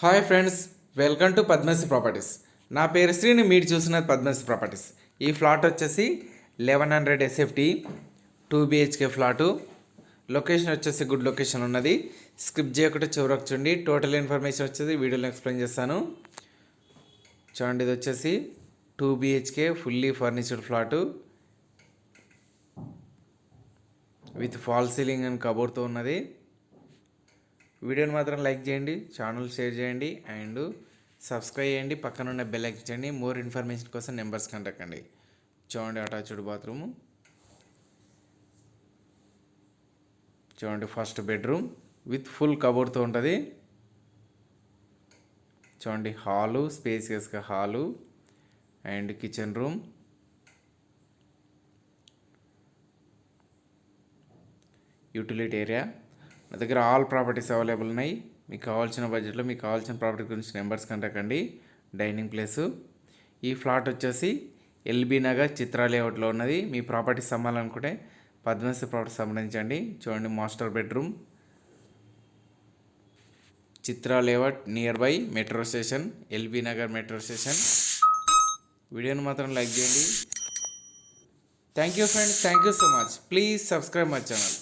Hi friends, welcome to Padmashri properties. నా పేరు శ్రీని, మీరు చూస్తున్నది పద్మశ్రీ ప్రాపర్టీస్. ఈ ఫ్లాట్ వచ్చేసి 1100 ఎస్ఎఫ్టీ 2 BHK ఫ్లాటు. లొకేషన్ వచ్చేసి గుడ్ లొకేషన్ ఉన్నది. స్క్రిప్ట్ చేయకుండా చివరకు చూడండి. టోటల్ ఇన్ఫర్మేషన్ వచ్చేసి వీడియోలో ఎక్స్ప్లెయిన్ చేస్తాను. చూడండి, ఇది వచ్చేసి 2 BHK fully furnished flat with fall ceiling and కబోర్డ్తో ఉన్నది. వీడియోని మాత్రం లైక్ చేయండి, ఛానల్ షేర్ చేయండి అండ్ సబ్స్క్రైబ్ చేయండి. పక్కన ఉన్న బెల్ ఐకాన్ చేయండి. మోర్ ఇన్ఫర్మేషన్ కోసం నెంబర్స్ కాంటాక్ట్ కండి. చూడండి, అటాచ్డ్ బాత్రూమ్. చూడండి, ఫస్ట్ బెడ్రూమ్ విత్ ఫుల్ కబోర్డ్తో ఉంటుంది. చూడండి, హాలు, స్పేసియస్గా hall and kitchen room. Utility area. నా దగ్గర ఆల్ ప్రాపర్టీస్ అవైలబుల్ ఉన్నాయి. మీకు కావాల్సిన బడ్జెట్లో మీకు కావాల్సిన ప్రాపర్టీ గురించి నెంబర్స్ కాంటాక్ట్ అండి. Dining place. ఈ ఫ్లాట్ వచ్చేసి ఎల్బీ నగర్ చిత్రా లేఅవుట్లో ఉన్నది. మీ ప్రాపర్టీస్ అమ్మాలనుకుంటే పద్మశ్రీ ప్రాపర్టీస్ సంబంధించండి. చూడండి, master bedroom, Chitra layout near by metro station, LB Nagar metro station. వీడియోని మాత్రం లైక్ చేయండి. Thank you friends, thank you so much. Please subscribe my channel.